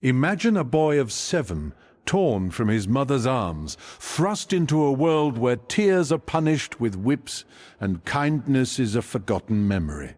Imagine a boy of 7, torn from his mother's arms, thrust into a world where tears are punished with whips and kindness is a forgotten memory.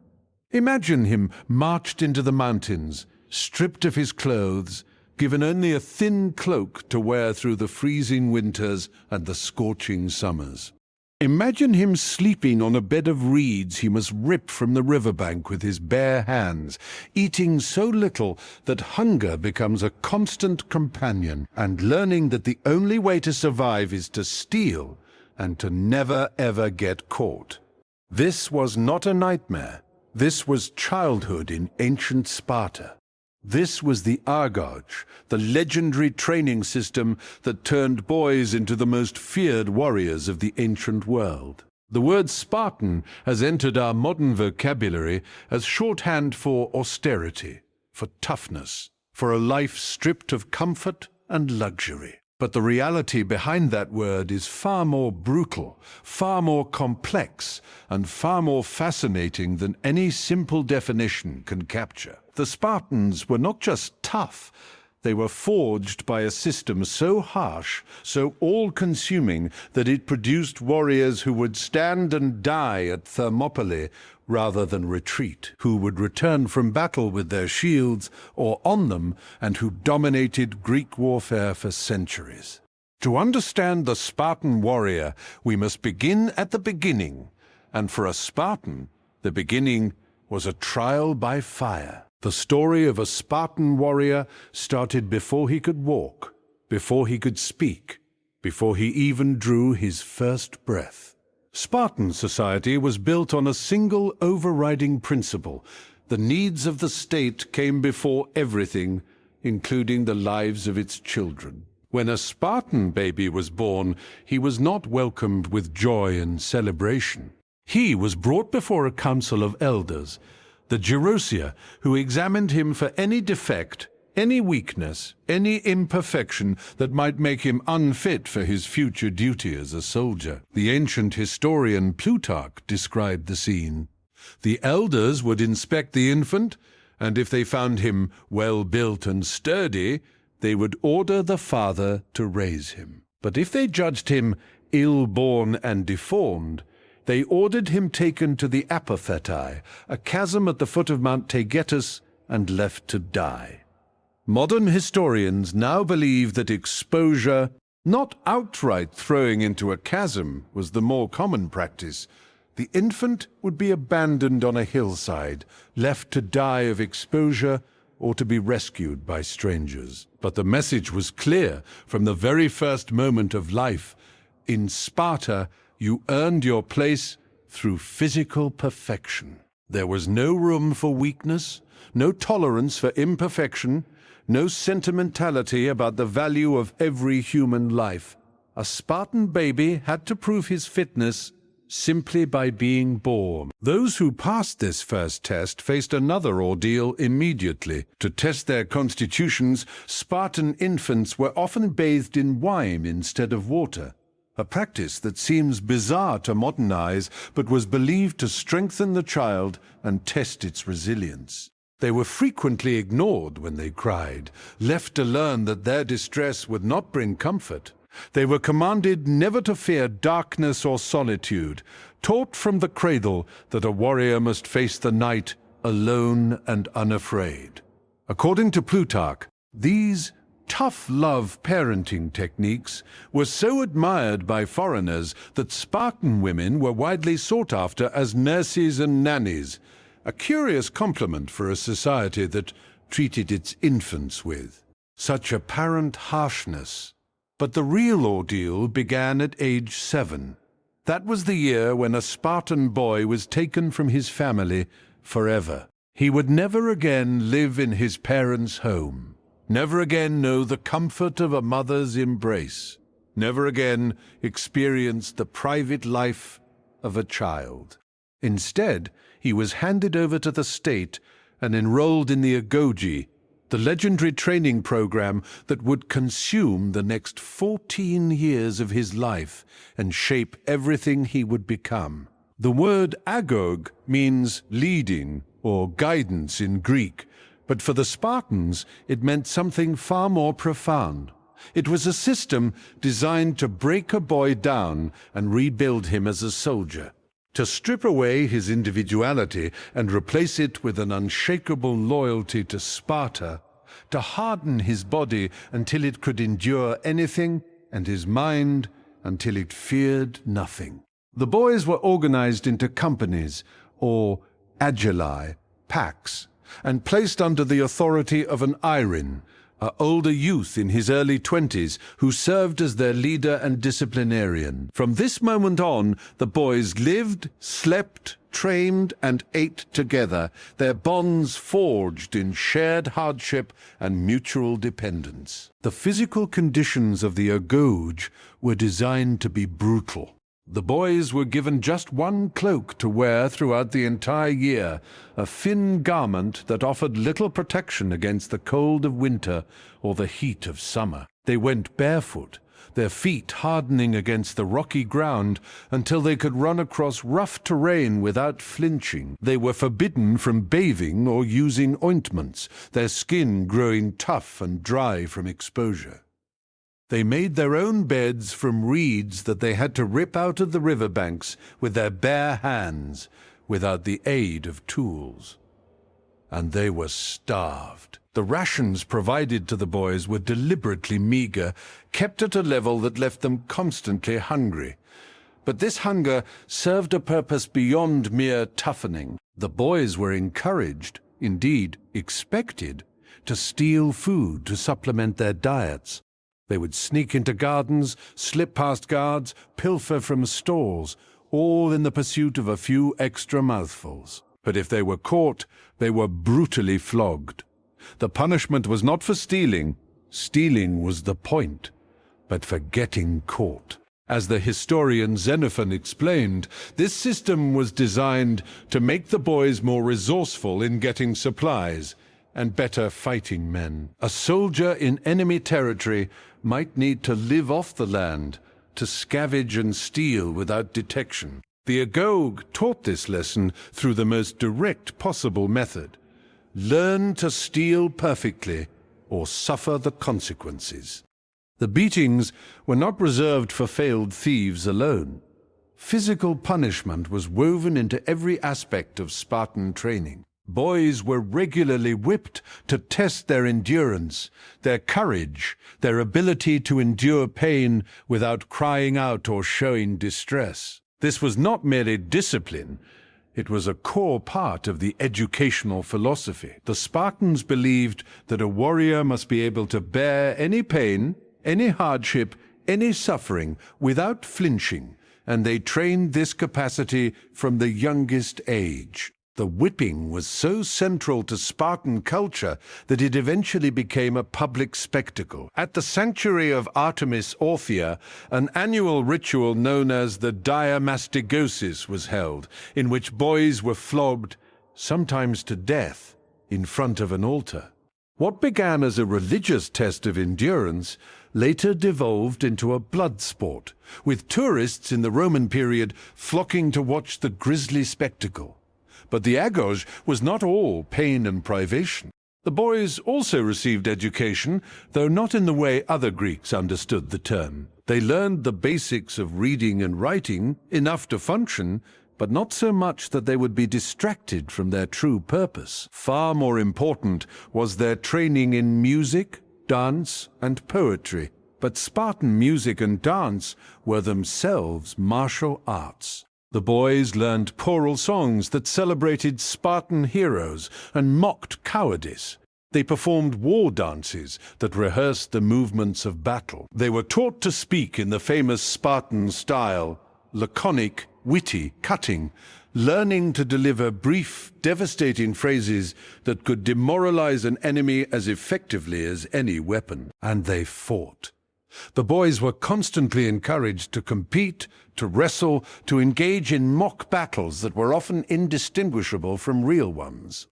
Imagine him marched into the mountains, stripped of his clothes, given only a thin cloak to wear through the freezing winters and the scorching summers. Imagine him sleeping on a bed of reeds he must rip from the riverbank with his bare hands, eating so little that hunger becomes a constant companion, and learning that the only way to survive is to steal and to never ever get caught. This was not a nightmare. This was childhood in ancient Sparta. This was the agoge, the legendary training system that turned boys into the most feared warriors of the ancient world. The word Spartan has entered our modern vocabulary as shorthand for austerity, for toughness, for a life stripped of comfort and luxury. But the reality behind that word is far more brutal, far more complex, and far more fascinating than any simple definition can capture. The Spartans were not just tough, they were forged by a system so harsh, so all-consuming, that it produced warriors who would stand and die at Thermopylae rather than retreat, who would return from battle with their shields or on them, and who dominated Greek warfare for centuries. To understand the Spartan warrior, we must begin at the beginning, and for a Spartan, the beginning was a trial by fire. The story of a Spartan warrior started before he could walk, before he could speak, before he even drew his first breath. Spartan society was built on a single overriding principle. The needs of the state came before everything, including the lives of its children. When a Spartan baby was born, he was not welcomed with joy and celebration. He was brought before a council of elders, the Gerousia, who examined him for any defect, any weakness, any imperfection that might make him unfit for his future duty as a soldier. The ancient historian Plutarch described the scene. The elders would inspect the infant, and if they found him well-built and sturdy, they would order the father to raise him. But if they judged him ill-born and deformed, they ordered him taken to the Apophetae, a chasm at the foot of Mount Taygetus, and left to die. Modern historians now believe that exposure, not outright throwing into a chasm, was the more common practice. The infant would be abandoned on a hillside, left to die of exposure or to be rescued by strangers. But the message was clear from the very first moment of life. In Sparta, you earned your place through physical perfection. There was no room for weakness, no tolerance for imperfection, no sentimentality about the value of every human life. A Spartan baby had to prove his fitness simply by being born. Those who passed this first test faced another ordeal immediately. To test their constitutions, Spartan infants were often bathed in wine instead of water, a practice that seems bizarre to modern eyes, but was believed to strengthen the child and test its resilience. They were frequently ignored when they cried, left to learn that their distress would not bring comfort. They were commanded never to fear darkness or solitude, taught from the cradle that a warrior must face the night alone and unafraid. According to Plutarch, these tough love parenting techniques were so admired by foreigners that Spartan women were widely sought after as nurses and nannies, a curious compliment for a society that treated its infants with such apparent harshness. But the real ordeal began at age 7. That was the year when a Spartan boy was taken from his family forever. He would never again live in his parents' home, never again know the comfort of a mother's embrace, never again experience the private life of a child. Instead, he was handed over to the state and enrolled in the agoge, the legendary training program that would consume the next 14 years of his life and shape everything he would become. The word agoge means leading or guidance in Greek, But for the Spartans, it meant something far more profound. It was a system designed to break a boy down and rebuild him as a soldier, to strip away his individuality and replace it with an unshakable loyalty to Sparta, to harden his body until it could endure anything, and his mind until it feared nothing. The boys were organized into companies, or agoge, packs, and placed under the authority of an irin, an older youth in his early 20s who served as their leader and disciplinarian. From this moment on, the boys lived, slept, trained, and ate together, their bonds forged in shared hardship and mutual dependence. The physical conditions of the agoge were designed to be brutal. The boys were given just one cloak to wear throughout the entire year, a thin garment that offered little protection against the cold of winter or the heat of summer. They went barefoot, their feet hardening against the rocky ground until they could run across rough terrain without flinching. They were forbidden from bathing or using ointments, their skin growing tough and dry from exposure. They made their own beds from reeds that they had to rip out of the riverbanks with their bare hands, without the aid of tools. And they were starved. The rations provided to the boys were deliberately meager, kept at a level that left them constantly hungry. But this hunger served a purpose beyond mere toughening. The boys were encouraged, indeed expected, to steal food to supplement their diets. They would sneak into gardens, slip past guards, pilfer from stalls, all in the pursuit of a few extra mouthfuls. But if they were caught, they were brutally flogged. The punishment was not for stealing. Stealing was the point, but for getting caught. As the historian Xenophon explained, this system was designed to make the boys more resourceful in getting supplies and better fighting men. A soldier in enemy territory might need to live off the land, to scavenge and steal without detection. The agoge taught this lesson through the most direct possible method. Learn to steal perfectly, or suffer the consequences. The beatings were not reserved for failed thieves alone. Physical punishment was woven into every aspect of Spartan training. Boys were regularly whipped to test their endurance, their courage, their ability to endure pain without crying out or showing distress. This was not merely discipline, it was a core part of the educational philosophy. The Spartans believed that a warrior must be able to bear any pain, any hardship, any suffering without flinching, and they trained this capacity from the youngest age. The whipping was so central to Spartan culture that it eventually became a public spectacle. At the sanctuary of Artemis Orthia, an annual ritual known as the Diamastigosis was held, in which boys were flogged, sometimes to death, in front of an altar. What began as a religious test of endurance later devolved into a blood sport, with tourists in the Roman period flocking to watch the grisly spectacle. But the agoge was not all pain and privation. The boys also received education, though not in the way other Greeks understood the term. They learned the basics of reading and writing, enough to function, but not so much that they would be distracted from their true purpose. Far more important was their training in music, dance, and poetry. But Spartan music and dance were themselves martial arts. The boys learned choral songs that celebrated Spartan heroes and mocked cowardice. They performed war dances that rehearsed the movements of battle. They were taught to speak in the famous Spartan style, laconic, witty, cutting, learning to deliver brief, devastating phrases that could demoralize an enemy as effectively as any weapon. And they fought. The boys were constantly encouraged to compete, to wrestle, to engage in mock battles that were often indistinguishable from real ones.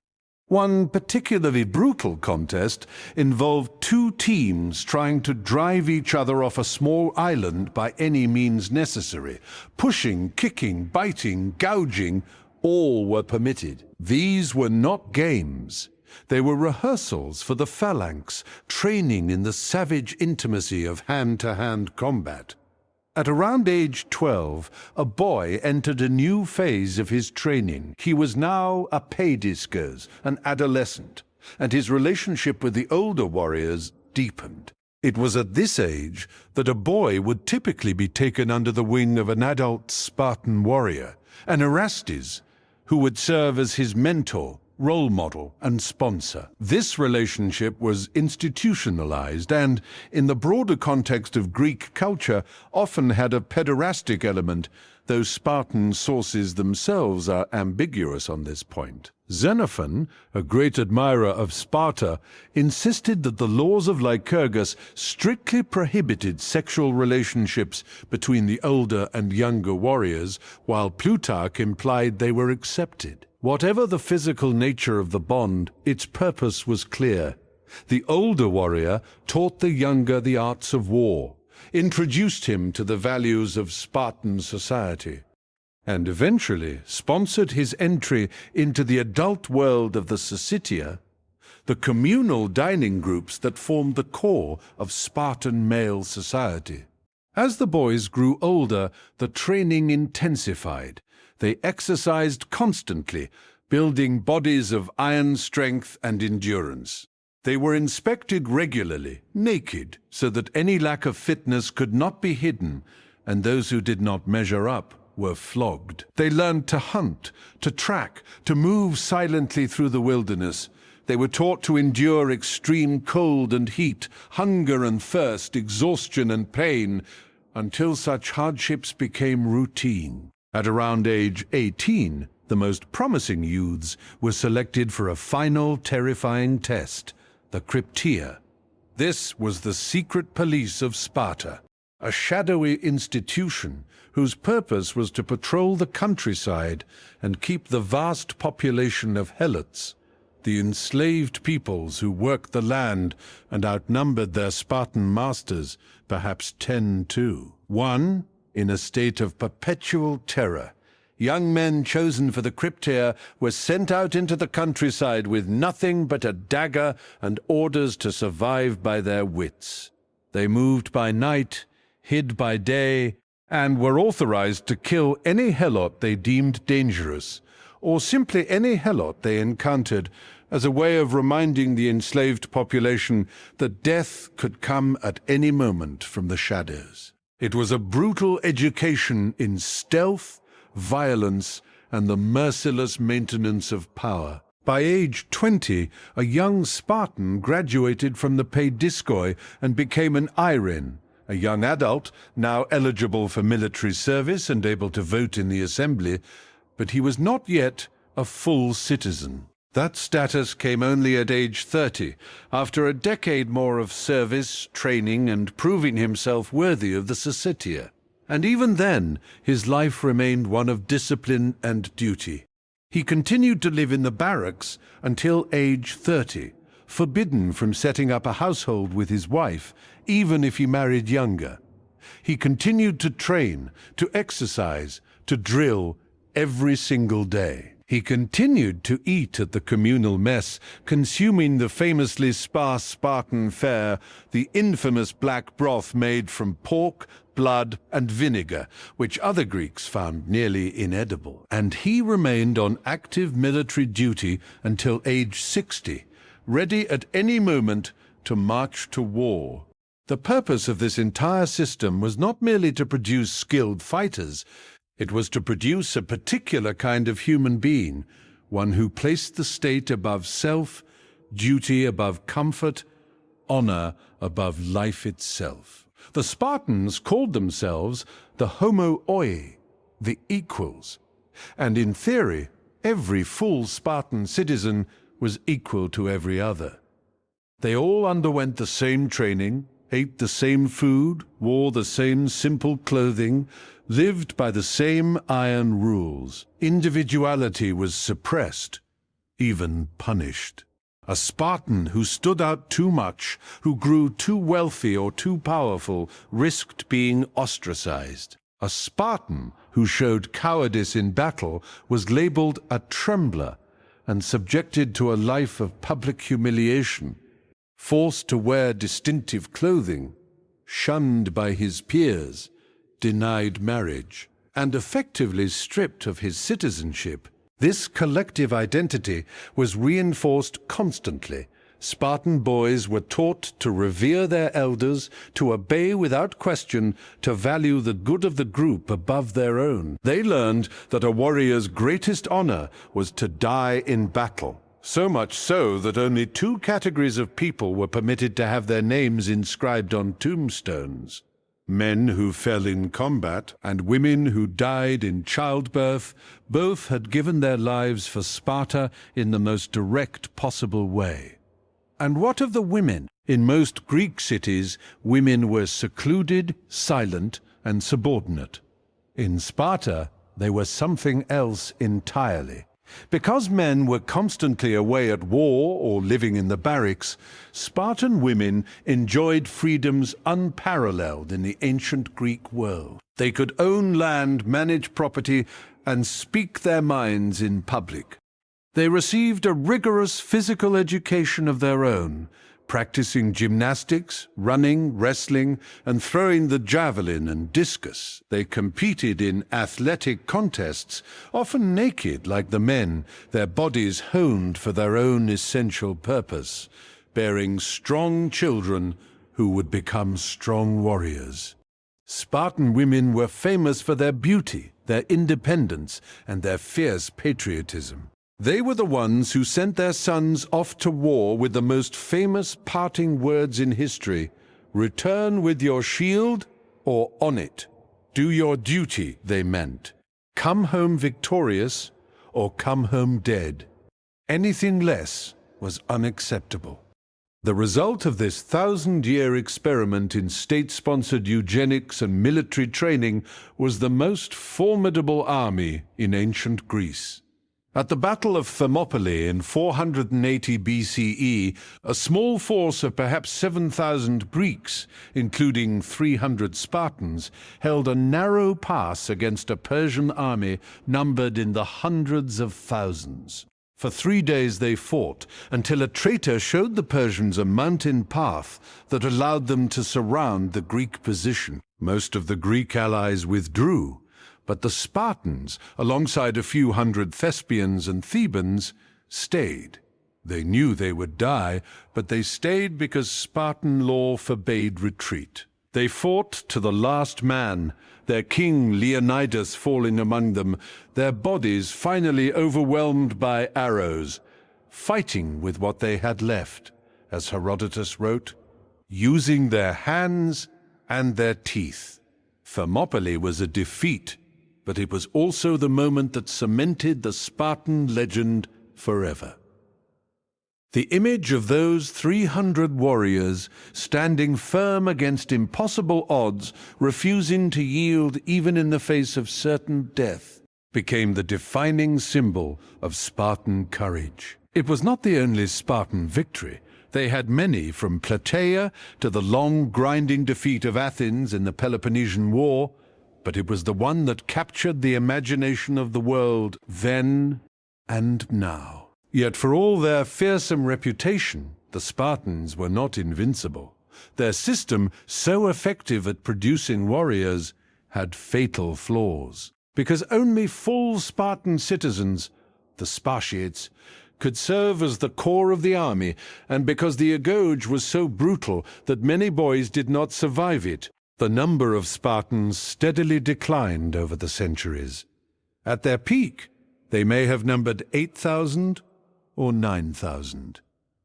One particularly brutal contest involved two teams trying to drive each other off a small island by any means necessary. Pushing, kicking, biting, gouging, all were permitted. These were not games. They were rehearsals for the phalanx, training in the savage intimacy of hand-to-hand combat. At around age 12, a boy entered a new phase of his training. He was now a paidiskos, an adolescent, and his relationship with the older warriors deepened. It was at this age that a boy would typically be taken under the wing of an adult Spartan warrior, an Erastes, who would serve as his mentor, role model, and sponsor. This relationship was institutionalized and, in the broader context of Greek culture, often had a pederastic element, though Spartan sources themselves are ambiguous on this point. Xenophon, a great admirer of Sparta, insisted that the laws of Lycurgus strictly prohibited sexual relationships between the older and younger warriors, while Plutarch implied they were accepted. Whatever the physical nature of the bond, its purpose was clear. The older warrior taught the younger the arts of war, introduced him to the values of Spartan society, and eventually sponsored his entry into the adult world of the Syssitia, the communal dining groups that formed the core of Spartan male society. As the boys grew older, the training intensified. They exercised constantly, building bodies of iron strength and endurance. They were inspected regularly, naked, so that any lack of fitness could not be hidden, and those who did not measure up were flogged. They learned to hunt, to track, to move silently through the wilderness. They were taught to endure extreme cold and heat, hunger and thirst, exhaustion and pain, until such hardships became routine. At around age 18, the most promising youths were selected for a final terrifying test, the Crypteia. This was the secret police of Sparta, a shadowy institution whose purpose was to patrol the countryside and keep the vast population of helots, the enslaved peoples who worked the land and outnumbered their Spartan masters, perhaps 10-2. One, in a state of perpetual terror, young men chosen for the Crypteia were sent out into the countryside with nothing but a dagger and orders to survive by their wits. They moved by night, hid by day, and were authorized to kill any helot they deemed dangerous, or simply any helot they encountered, as a way of reminding the enslaved population that death could come at any moment from the shadows. It was a brutal education in stealth, violence, and the merciless maintenance of power. By age 20, a young Spartan graduated from the paidiskoi and became an iren, a young adult now eligible for military service and able to vote in the assembly, but he was not yet a full citizen. That status came only at age 30, after a decade more of service, training, and proving himself worthy of the Syssitia. And even then, his life remained one of discipline and duty. He continued to live in the barracks until age 30, forbidden from setting up a household with his wife, even if he married younger. He continued to train, to exercise, to drill every single day. He continued to eat at the communal mess, consuming the famously sparse Spartan fare, the infamous black broth made from pork, blood, and vinegar, which other Greeks found nearly inedible. And he remained on active military duty until age 60, ready at any moment to march to war. The purpose of this entire system was not merely to produce skilled fighters. It was to produce a particular kind of human being, one who placed the state above self, duty above comfort, honor above life itself. The Spartans called themselves the homoi, the equals, and in theory, every full Spartan citizen was equal to every other. They all underwent the same training, ate the same food, wore the same simple clothing, lived by the same iron rules. Individuality was suppressed, even punished. A Spartan who stood out too much, who grew too wealthy or too powerful, risked being ostracized. A Spartan who showed cowardice in battle was labeled a trembler, and subjected to a life of public humiliation, forced to wear distinctive clothing, shunned by his peers, denied marriage, and effectively stripped of his citizenship. This collective identity was reinforced constantly. Spartan boys were taught to revere their elders, to obey without question, to value the good of the group above their own. They learned that a warrior's greatest honor was to die in battle. So much so that only two categories of people were permitted to have their names inscribed on tombstones: men who fell in combat and women who died in childbirth. Both had given their lives for Sparta in the most direct possible way. And what of the women? In most Greek cities, women were secluded, silent, and subordinate. In Sparta, they were something else entirely. Because men were constantly away at war or living in the barracks, Spartan women enjoyed freedoms unparalleled in the ancient Greek world. They could own land, manage property, and speak their minds in public. They received a rigorous physical education of their own, practicing gymnastics, running, wrestling, and throwing the javelin and discus. They competed in athletic contests, often naked like the men, their bodies honed for their own essential purpose, bearing strong children who would become strong warriors. Spartan women were famous for their beauty, their independence, and their fierce patriotism. They were the ones who sent their sons off to war with the most famous parting words in history: "Return with your shield or on it." Do your duty, they meant. Come home victorious or come home dead. Anything less was unacceptable. The result of this 1,000-year experiment in state-sponsored eugenics and military training was the most formidable army in ancient Greece. At the Battle of Thermopylae in 480 BCE, a small force of perhaps 7,000 Greeks, including 300 Spartans, held a narrow pass against a Persian army numbered in the hundreds of thousands. For 3 days they fought, until a traitor showed the Persians a mountain path that allowed them to surround the Greek position. Most of the Greek allies withdrew, but the Spartans, alongside a few hundred Thespians and Thebans, stayed. They knew they would die, but they stayed because Spartan law forbade retreat. They fought to the last man, their king Leonidas falling among them, their bodies finally overwhelmed by arrows, fighting with what they had left, as Herodotus wrote, using their hands and their teeth. Thermopylae was a defeat, but it was also the moment that cemented the Spartan legend forever. The image of those 300 warriors standing firm against impossible odds, refusing to yield even in the face of certain death, became the defining symbol of Spartan courage. It was not the only Spartan victory. They had many, from Plataea to the long, grinding defeat of Athens in the Peloponnesian War, but it was the one that captured the imagination of the world then and now. Yet for all their fearsome reputation, the Spartans were not invincible. Their system, so effective at producing warriors, had fatal flaws. Because only full Spartan citizens, the Spartiates, could serve as the core of the army, and because the agoge was so brutal that many boys did not survive it, the number of Spartans steadily declined over the centuries. At their peak, they may have numbered 8,000 or 9,000.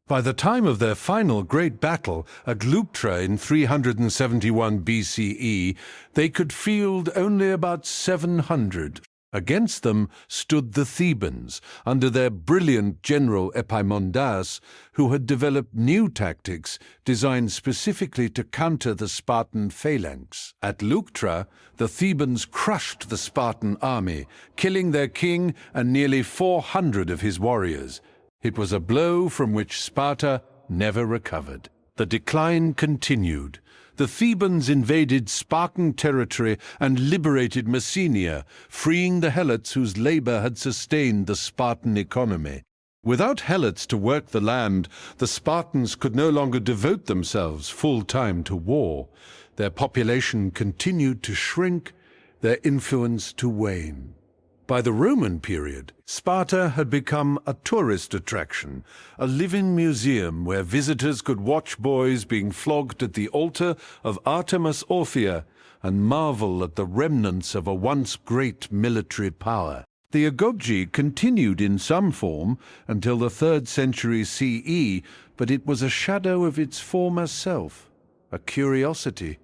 By the time of their final great battle at Leuctra in 371 BCE, they could field only about 700. Against them stood the Thebans, under their brilliant general Epaminondas, who had developed new tactics designed specifically to counter the Spartan phalanx. At Leuctra, the Thebans crushed the Spartan army, killing their king and nearly 400 of his warriors. It was a blow from which Sparta never recovered. The decline continued. The Thebans invaded Spartan territory and liberated Messenia, freeing the Helots whose labor had sustained the Spartan economy. Without helots to work the land, the Spartans could no longer devote themselves full-time to war. Their population continued to shrink, their influence to wane. By the Roman period, Sparta had become a tourist attraction, a living museum where visitors could watch boys being flogged at the altar of Artemis Orthia and marvel at the remnants of a once great military power. The agoge continued in some form until the 3rd century CE, but it was a shadow of its former self, a curiosity,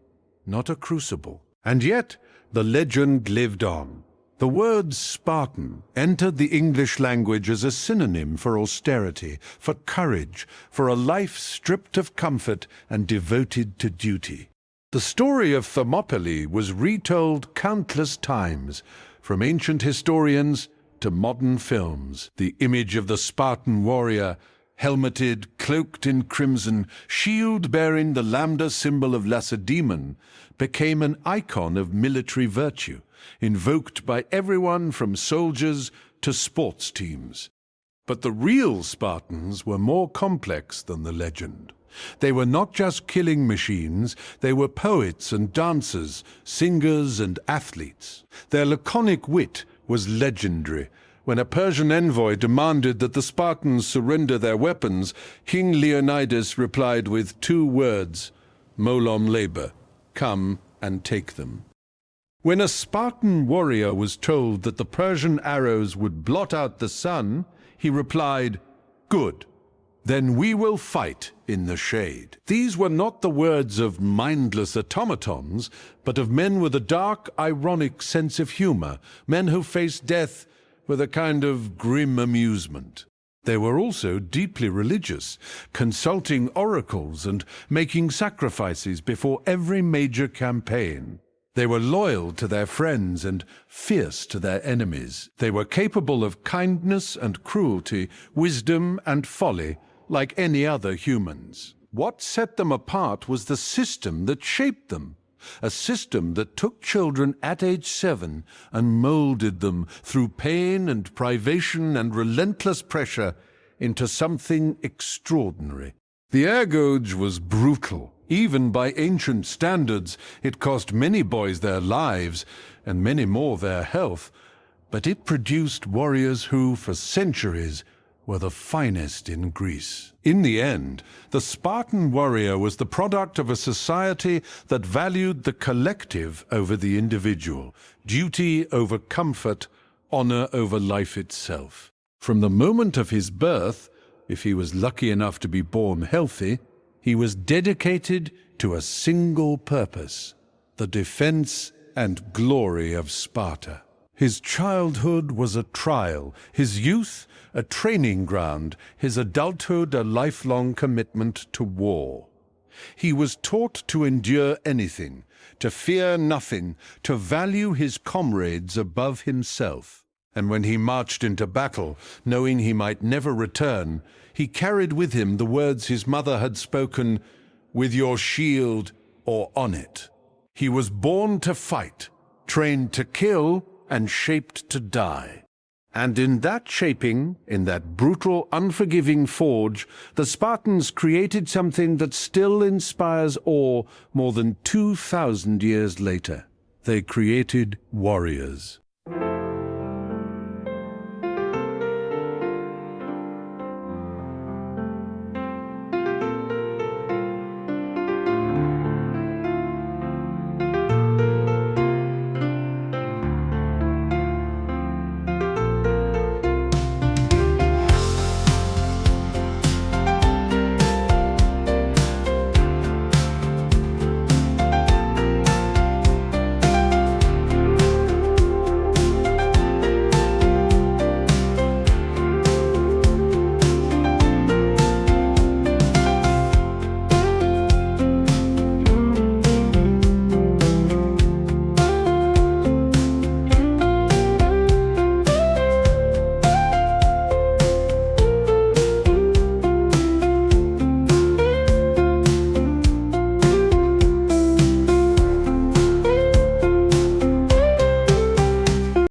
not a crucible. And yet, the legend lived on. The word Spartan entered the English language as a synonym for austerity, for courage, for a life stripped of comfort and devoted to duty. The story of Thermopylae was retold countless times, from ancient historians to modern films. The image of the Spartan warrior, helmeted, cloaked in crimson, shield bearing the lambda symbol of Lacedaemon, became an icon of military virtue, invoked by everyone from soldiers to sports teams. But the real Spartans were more complex than the legend. They were not just killing machines, they were poets and dancers, singers and athletes. Their laconic wit was legendary. When a Persian envoy demanded that the Spartans surrender their weapons, King Leonidas replied with 2 words, "Molom labor, come and take them." When a Spartan warrior was told that the Persian arrows would blot out the sun, he replied, "Good. Then we will fight in the shade." These were not the words of mindless automatons, but of men with a dark, ironic sense of humor, men who faced death with a kind of grim amusement. They were also deeply religious, consulting oracles and making sacrifices before every major campaign. They were loyal to their friends and fierce to their enemies. They were capable of kindness and cruelty, wisdom and folly, like any other humans. What set them apart was the system that shaped them, a system that took children at age 7 and molded them through pain and privation and relentless pressure into something extraordinary. The agoge was brutal. Even by ancient standards, it cost many boys their lives and many more their health, but it produced warriors who, for centuries, were the finest in Greece. In the end, the Spartan warrior was the product of a society that valued the collective over the individual, duty over comfort, honor over life itself. From the moment of his birth, if he was lucky enough to be born healthy, he was dedicated to a single purpose, the defense and glory of Sparta. His childhood was a trial, his youth a training ground, his adulthood a lifelong commitment to war. He was taught to endure anything, to fear nothing, to value his comrades above himself. And when he marched into battle, knowing he might never return, he carried with him the words his mother had spoken, "With your shield or on it." He was born to fight, trained to kill, and shaped to die. And in that shaping, in that brutal, unforgiving forge, the Spartans created something that still inspires awe more than 2,000 years later. They created warriors.